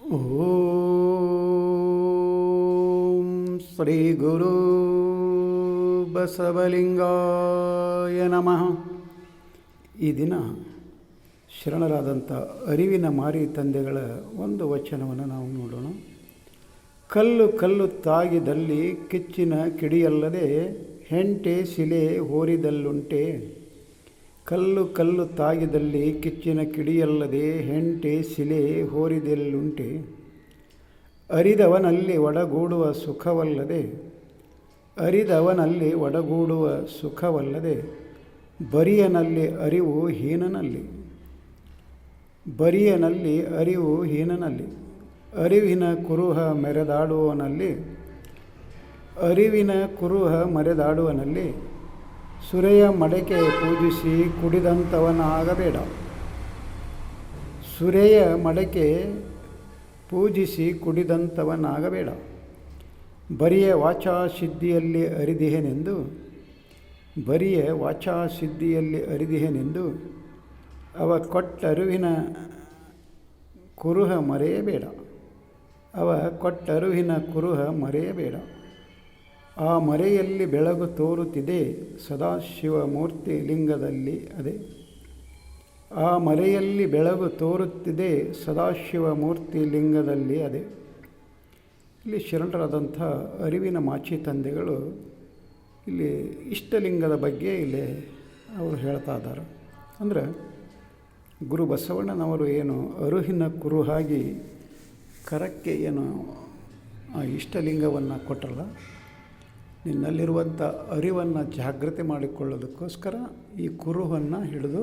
ಓಂ ಶ್ರೀ ಗುರು ಬಸವಲಿಂಗಾಯ ನಮಃ. ಈ ದಿನ ಶರಣರಾದಂಥ ಅರಿವಿನ ಮಾರಿ ತಂದೆಗಳ ಒಂದು ವಚನವನ್ನು ನಾವು ನೋಡೋಣ. ಕಲ್ಲು ಕಲ್ಲು ತಾಗಿದಲ್ಲಿ ಕಿಚ್ಚಿನ ಕಿಡಿಯಲ್ಲದೆ ಹೆಂಟೆ ಶಿಲೆ ಹೋರಿದಲ್ಲುಂಟೆ. ಕಲ್ಲು ಕಲ್ಲು ತಾಗಿದಲ್ಲಿ ಕಿಚ್ಚಿನ ಕಿಡಿಯಲ್ಲದೆ ಹೆಂಟೆ ಶಿಲೆ ಹೋರಿದೆಲ್ಲುಂಟೆ. ಅರಿದವನಲ್ಲಿ ಒಡಗೂಡುವ ಸುಖವಲ್ಲದೆ ಬರಿಯನಲ್ಲಿ ಅರಿವು ಹೀನನಲ್ಲಿ. ಅರಿವಿನ ಕುರುಹ ಮೆರೆದಾಡುವನಲ್ಲಿ ಸುರೆಯ ಮಡಕೆ ಪೂಜಿಸಿ ಕುಡಿದಂಥವನಾಗಬೇಡ. ಬರಿಯ ವಾಚಾಸಿದ್ಧಿಯಲ್ಲಿ ಅರಿದಿಹೆನೆಂದು ಅವ ಕೊಟ್ಟರುವಿನ ಕುರುಹ ಮರೆಯಬೇಡ. ಆ ಮರೆಯಲ್ಲಿ ಬೆಳಗು ತೋರುತ್ತಿದೆ ಸದಾಶಿವಮೂರ್ತಿ ಲಿಂಗದಲ್ಲಿ ಅದೇ. ಇಲ್ಲಿ ಶರಣರಾದಂಥ ಅರಿವಿನ ಮಾಚಿ ತಂದೆಗಳು ಇಲ್ಲಿ ಇಷ್ಟಲಿಂಗದ ಬಗ್ಗೆ ಇಲ್ಲಿ ಅವರು ಹೇಳ್ತಾ ಇದ್ದಾರೆ. ಅಂದರೆ ಗುರು ಬಸವಣ್ಣನವರು ಏನು ಅರುಹಿನ ಕುರುಹಾಗಿ ಕರಕ್ಕೆ ಏನು ಆ ಇಷ್ಟಲಿಂಗವನ್ನು ಕೊಟ್ಟರಲ್ಲ, ನಿನ್ನಲ್ಲಿರುವಂಥ ಅರಿವನ್ನು ಜಾಗೃತಿ ಮಾಡಿಕೊಳ್ಳೋದಕ್ಕೋಸ್ಕರ ಈ ಕುರುಹನ್ನು ಹಿಡಿದು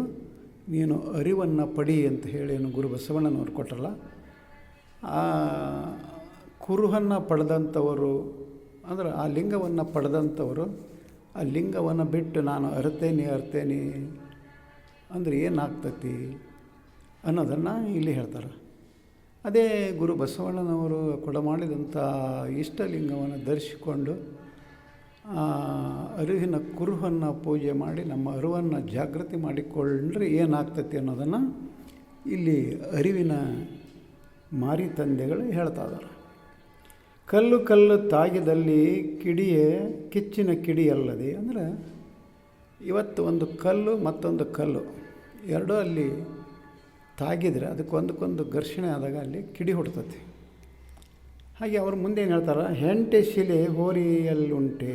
ನೀನು ಅರಿವನ್ನು ಪಡಿ ಅಂತ ಹೇಳಿ ಏನು ಗುರು ಬಸವಣ್ಣನವರು ಕೊಟ್ಟರಲ್ಲ, ಆ ಕುರುಹನ್ನು ಪಡೆದಂಥವರು ಅಂದರೆ ಆ ಲಿಂಗವನ್ನು ಪಡೆದಂಥವರು ಆ ಲಿಂಗವನ್ನು ಬಿಟ್ಟು ನಾನು ಅರ್ತೇನೆ ಅಂದರೆ ಏನಾಗ್ತತಿ ಅನ್ನೋದನ್ನು ಇಲ್ಲಿ ಹೇಳ್ತಾರೆ. ಅದೇ ಗುರು ಬಸವಣ್ಣನವರು ಕೊಡಮಾಡಿದಂಥ ಇಷ್ಟಲಿಂಗವನ್ನು ಧರಿಸಿಕೊಂಡು ಅರಿವಿನ ಕುರುಹನ್ನು ಪೂಜೆ ಮಾಡಿ ನಮ್ಮ ಅರಿವನ್ನು ಜಾಗೃತಿ ಮಾಡಿಕೊಂಡ್ರೆ ಏನಾಗ್ತತಿ ಅನ್ನೋದನ್ನು ಇಲ್ಲಿ ಅರಿವಿನ ಮಾರಿ ತಂದೆಗಳು ಹೇಳ್ತಾ ಇದ್ದಾರೆ. ಕಲ್ಲು ಕಲ್ಲು ತಾಗಿದಲ್ಲಿ ಕಿಚ್ಚಿನ ಕಿಡಿಯಲ್ಲದೆ ಅಂದರೆ ಇವತ್ತು ಒಂದು ಕಲ್ಲು ಮತ್ತೊಂದು ಕಲ್ಲು ಎರಡೂ ಅಲ್ಲಿ ತಾಗಿದರೆ ಅದಕ್ಕೆ ಒಂದಕ್ಕೊಂದು ಘರ್ಷಣೆ ಆದಾಗ ಅಲ್ಲಿ ಕಿಡಿ ಹುಡ್ತತಿ. ಹಾಗೆ ಅವರು ಮುಂದೆ ಏನು ಹೇಳ್ತಾರೆ, ಹೆಂಟೆ ಶಿಲೆ ಹೋರಿಯಲ್ಲುಂಟೆ.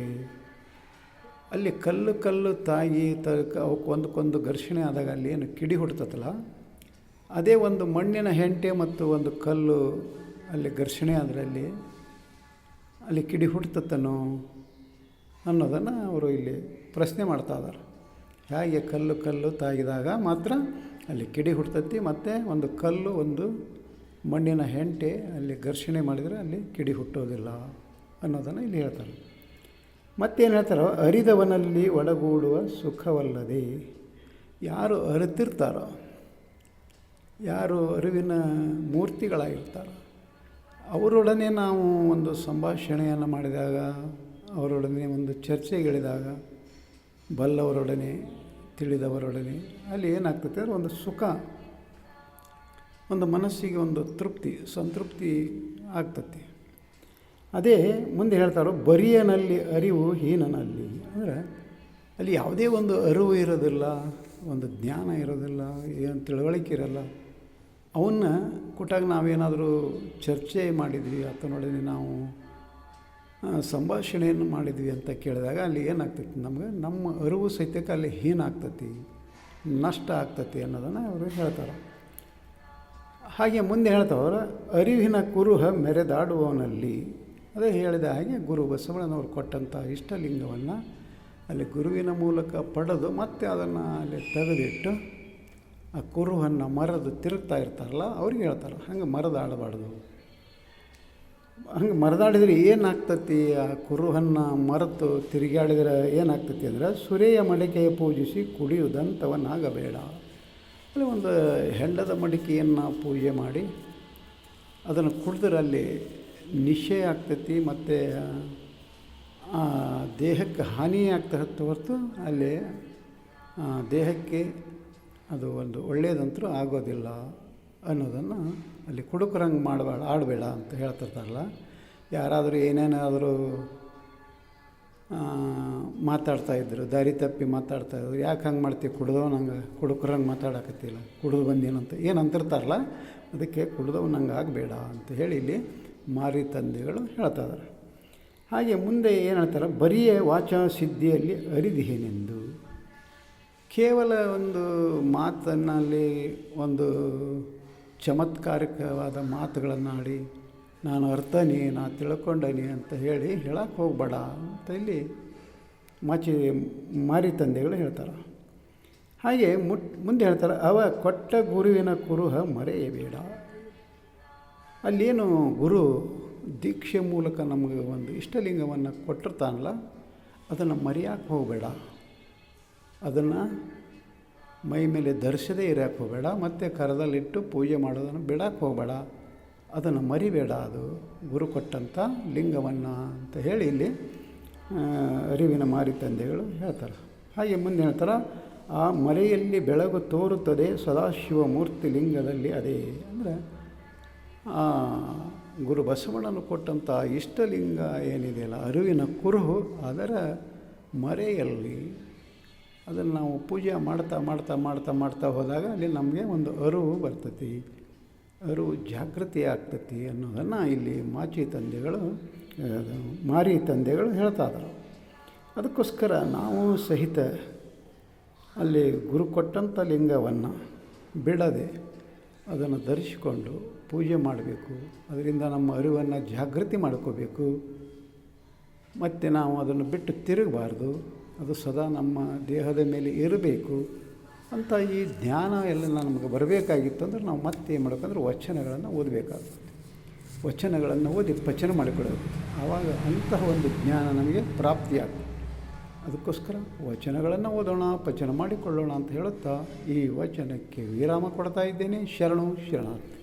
ಅಲ್ಲಿ ಕಲ್ಲು ತಾಗಿ ಅವಕ್ಕೆ ಒಂದಕ್ಕೊಂದು ಘರ್ಷಣೆ ಆದಾಗ ಅಲ್ಲಿ ಏನು ಕಿಡಿ ಹುಡ್ತತ್ತಲ್ಲ, ಅದೇ ಒಂದು ಮಣ್ಣಿನ ಹೆಂಟೆ ಮತ್ತು ಒಂದು ಕಲ್ಲು ಅಲ್ಲಿ ಘರ್ಷಣೆ ಆದರೆ ಅಲ್ಲಿ ಕಿಡಿ ಹುಡ್ತತ್ತನೋ ಅನ್ನೋದನ್ನು ಅವರು ಇಲ್ಲಿ ಪ್ರಶ್ನೆ ಮಾಡ್ತಾ ಇದ್ದಾರೆ. ಹೇಗೆ ಕಲ್ಲು ತಾಗಿದಾಗ ಮಾತ್ರ ಅಲ್ಲಿ ಕಿಡಿ ಹುಡ್ತತಿ, ಮತ್ತು ಒಂದು ಕಲ್ಲು ಒಂದು ಮಣ್ಣಿನ ಹೆಂಟೆ ಅಲ್ಲಿ ಘರ್ಷಣೆ ಮಾಡಿದರೆ ಅಲ್ಲಿ ಕಿಡಿ ಹುಟ್ಟೋದಿಲ್ಲ ಅನ್ನೋದನ್ನು ಇಲ್ಲಿ ಹೇಳ್ತಾರೆ. ಮತ್ತೇನು ಹೇಳ್ತಾರೋ, ಅರಿದವನಲ್ಲಿ ಒಡಗೂಡುವ ಸುಖವಲ್ಲದೆ. ಯಾರು ಅರಿತಿರ್ತಾರೋ, ಯಾರು ಅರಿವಿನ ಮೂರ್ತಿಗಳಾಗಿರ್ತಾರೋ ಅವರೊಡನೆ ನಾವು ಒಂದು ಸಂಭಾಷಣೆಯನ್ನು ಮಾಡಿದಾಗ, ಅವರೊಡನೆ ಒಂದು ಚರ್ಚೆಗಿಳಿದಾಗ, ಬಲ್ಲವರೊಡನೆ ತಿಳಿದವರೊಡನೆ ಅಲ್ಲಿ ಏನಾಗ್ತದೆ ಅಂದರೆ ಒಂದು ಸುಖ, ಒಂದು ಮನಸ್ಸಿಗೆ ಒಂದು ಸಂತೃಪ್ತಿ ಆಗ್ತತಿ. ಅದೇ ಮುಂದೆ ಹೇಳ್ತಾರೋ, ಬರಿಯನಲ್ಲಿ ಅರಿವು ಹೀನನಲ್ಲಿ. ಅಂದರೆ ಅಲ್ಲಿ ಯಾವುದೇ ಒಂದು ಅರಿವು ಇರೋದಿಲ್ಲ, ಒಂದು ಜ್ಞಾನ ಇರೋದಿಲ್ಲ, ಏನು ತಿಳುವಳಿಕೆ ಇರೋಲ್ಲ. ಅವನ್ನ ಕೊಟ್ಟಾಗ ನಾವೇನಾದರೂ ಚರ್ಚೆ ಮಾಡಿದ್ವಿ ಆತನೊಡನೆ ನಾವು ಸಂಭಾಷಣೆಯನ್ನು ಮಾಡಿದ್ವಿ ಅಂತ ಕೇಳಿದಾಗ ಅಲ್ಲಿ ಏನಾಗ್ತೈತಿ, ನಮ್ಮ ಅರಿವು ಸಹಿತಕ್ಕೆ ಅಲ್ಲಿ ಹೀನಾಗ್ತತಿ, ನಷ್ಟ ಆಗ್ತತಿ ಅನ್ನೋದನ್ನು ಅವರು ಹೇಳ್ತಾರೆ. ಹಾಗೆ ಮುಂದೆ ಹೇಳ್ತಾವ್ರ, ಅರಿವಿನ ಕುರುಹ ಮೆರೆದಾಡುವವನಲ್ಲಿ. ಅದೇ ಹೇಳಿದ ಹಾಗೆ ಗುರು ಬಸವಣ್ಣನವರು ಕೊಟ್ಟಂಥ ಇಷ್ಟಲಿಂಗವನ್ನು ಅಲ್ಲಿ ಗುರುವಿನ ಮೂಲಕ ಪಡೆದು ಮತ್ತೆ ಅದನ್ನು ಅಲ್ಲಿ ತೆಗೆದಿಟ್ಟು ಆ ಕುರುಹನ್ನು ಮರೆದು ತಿರುಗ್ತಾ ಇರ್ತಾರಲ್ಲ ಅವ್ರಿಗೆ ಹೇಳ್ತಾರೆ, ಹಂಗೆ ಮರೆದಾಡಬಾರ್ದು. ಹಂಗೆ ಮರೆದಾಡಿದರೆ ಏನಾಗ್ತತಿ, ಆ ಕುರುಹನ್ನು ಮರೆತು ತಿರುಗಾಡಿದರೆ ಏನಾಗ್ತತಿ ಅಂದರೆ, ಸುರೆಯ ಮಡಿಕೆಯ ಪೂಜಿಸಿ ಕುಡಿಯುವುದಂಥವನಾಗಬೇಡ. ಅಲ್ಲಿ ಒಂದು ಹೆಂಡದ ಮಡಿಕೆಯನ್ನು ಪೂಜೆ ಮಾಡಿ ಅದನ್ನು ಕುಡಿದ್ರೆ ಅಲ್ಲಿ ನಿಶ್ಚಯ ಆಗ್ತೈತಿ, ಮತ್ತು ದೇಹಕ್ಕೆ ಹಾನಿ ಆಗ್ತದೆ ಹೊರತು ಅಲ್ಲಿ ದೇಹಕ್ಕೆ ಅದು ಒಂದು ಒಳ್ಳೆಯದಂತೂ ಆಗೋದಿಲ್ಲ ಅನ್ನೋದನ್ನು ಅಲ್ಲಿ ಕುಡುಕರಂಗೆ ಆಡಬೇಡ ಅಂತ ಹೇಳ್ತಿರ್ತಾರಲ್ಲ. ಯಾರಾದರೂ ಏನೇನಾದರೂ ಮಾತಾಡ್ತಾಯಿದ್ರು, ದಾರಿ ತಪ್ಪಿ ಮಾತಾಡ್ತಾಯಿದ್ರು, ಯಾಕೆ ಹಂಗೆ ಮಾಡ್ತೀವಿ, ನಂಗೆ ಕುಡುಕರಂಗೆ ಮಾತಾಡಕತ್ತಿಲ್ಲ, ಕುಡಿದು ಬಂದೇನಂತ ಏನು ಅಂತಿರ್ತಾರಲ್ಲ, ಅದಕ್ಕೆ ನಂಗೆ ಆಗಬೇಡ ಅಂತ ಹೇಳಿ ಇಲ್ಲಿ ಮಾರಿ ತಂದೆಗಳು ಹೇಳ್ತಾ ಇದ್ದಾರೆ. ಹಾಗೆ ಮುಂದೆ ಏನು ಹೇಳ್ತಾರೆ, ಬರಿಯ ವಾಚಾ ಸಿದ್ಧಿಯಲ್ಲಿ ಅರಿದಿಹೇನೆಂದು. ಕೇವಲ ಒಂದು ಮಾತನ್ನಲ್ಲಿ ಒಂದು ಚಮತ್ಕಾರಿಕವಾದ ಮಾತುಗಳನ್ನು ಆಡಿ ನಾನು ಅರ್ಥನಿ, ನಾ ತಿಳ್ಕೊಂಡನಿ ಅಂತ ಹೇಳಿ ಹೇಳಕ್ಕೆ ಹೋಗಬೇಡ ಅಂತ ಇಲ್ಲಿ ಮಾರಿ ತಂದೆಗಳು ಹೇಳ್ತಾರೆ. ಹಾಗೆ ಮುಂದೆ ಹೇಳ್ತಾರೆ, ಅವ ಕೊಟ್ಟ ಗುರುವಿನ ಕುರುಹ ಮರೆಯಬೇಡ. ಅಲ್ಲೇನು ಗುರು ದೀಕ್ಷೆ ಮೂಲಕ ನಮಗೆ ಒಂದು ಇಷ್ಟಲಿಂಗವನ್ನು ಕೊಟ್ಟಿರ್ತಾನಲ್ಲ, ಅದನ್ನು ಮರೆಯೋಕ್ಕೆ ಹೋಗಬೇಡ, ಅದನ್ನು ಮೈ ಮೇಲೆ ಧರಿಸದೇ ಇರೋಕ್ಕೆ ಹೋಗಬೇಡ, ಮತ್ತು ಕರದಲ್ಲಿಟ್ಟು ಪೂಜೆ ಮಾಡೋದನ್ನು ಬಿಡಕ್ಕೆ ಹೋಗಬೇಡ, ಅದನ್ನು ಮರಿಬೇಡ, ಅದು ಗುರು ಕೊಟ್ಟಂಥ ಲಿಂಗವನ್ನು ಅಂತ ಹೇಳಿ ಇಲ್ಲಿ ಅರಿವಿನ ಮಾರಿ ತಂದೆಗಳು ಹೇಳ್ತಾರೆ. ಹಾಗೆ ಮುಂದೆ ಹೇಳ್ತಾರೆ, ಆ ಮರೆಯಲ್ಲಿ ಬೆಳಗು ತೋರುತ್ತದೆ ಸದಾಶಿವ ಮೂರ್ತಿ ಲಿಂಗದಲ್ಲಿ ಅದೇ. ಅಂದರೆ ಆ ಗುರು ಬಸವಣ್ಣನು ಕೊಟ್ಟಂಥ ಇಷ್ಟಲಿಂಗ ಏನಿದೆಯಲ್ಲ, ಅರಿವಿನ ಕುರುಹು, ಅದರ ಮರೆಯಲ್ಲಿ ಅದನ್ನು ನಾವು ಪೂಜೆ ಮಾಡ್ತಾ ಮಾಡ್ತಾ ಮಾಡ್ತಾ ಮಾಡ್ತಾ ಹೋದಾಗ ಅಲ್ಲಿ ನಮಗೆ ಒಂದು ಅರಿವು ಬರ್ತೈತಿ, ಅರಿವು ಜಾಗೃತಿ ಆಗ್ತೈತಿ ಅನ್ನೋದನ್ನು ಇಲ್ಲಿ ಮಾರಿ ತಂದೆಗಳು ಹೇಳ್ತಾ ಇದ್ದಾರೆ. ಅದಕ್ಕೋಸ್ಕರ ನಾವು ಸಹಿತ ಅಲ್ಲಿ ಗುರು ಕೊಟ್ಟಂಥ ಲಿಂಗವನ್ನು ಬಿಡದೆ ಅದನ್ನು ಧರಿಸಿಕೊಂಡು ಪೂಜೆ ಮಾಡಬೇಕು. ಅದರಿಂದ ನಮ್ಮ ಅರಿವನ್ನು ಜಾಗೃತಿ ಮಾಡ್ಕೋಬೇಕು. ಮತ್ತು ನಾವು ಅದನ್ನು ಬಿಟ್ಟು ತಿರುಗಬಾರ್ದು, ಅದು ಸದಾ ನಮ್ಮ ದೇಹದ ಮೇಲೆ ಇರಬೇಕು ಅಂತ ಈ ಜ್ಞಾನ ಎಲ್ಲ ನಮಗೆ ಬರಬೇಕಾಗಿತ್ತು. ಅಂದರೆ ನಾವು ಮತ್ತೆ ಏನು ಮಾಡಬೇಕಂದ್ರೆ ವಚನಗಳನ್ನು ಓದಬೇಕಾಗುತ್ತೆ. ವಚನಗಳನ್ನು ಓದಿ ಪಚನ ಮಾಡಿಕೊಡಬೇಕು. ಆವಾಗ ಅಂತಹ ಒಂದು ಜ್ಞಾನ ನಮಗೆ ಪ್ರಾಪ್ತಿಯಾಗ್ತದೆ. ಅದಕ್ಕೋಸ್ಕರ ವಚನಗಳನ್ನು ಓದೋಣ, ಪಚನ ಮಾಡಿಕೊಳ್ಳೋಣ ಅಂತ ಹೇಳುತ್ತಾ ಈ ವಚನಕ್ಕೆ ವಿರಾಮ ಕೊಡ್ತಾ ಇದ್ದೇನೆ. ಶರಣು ಶರಣಾರ್ಥಿ.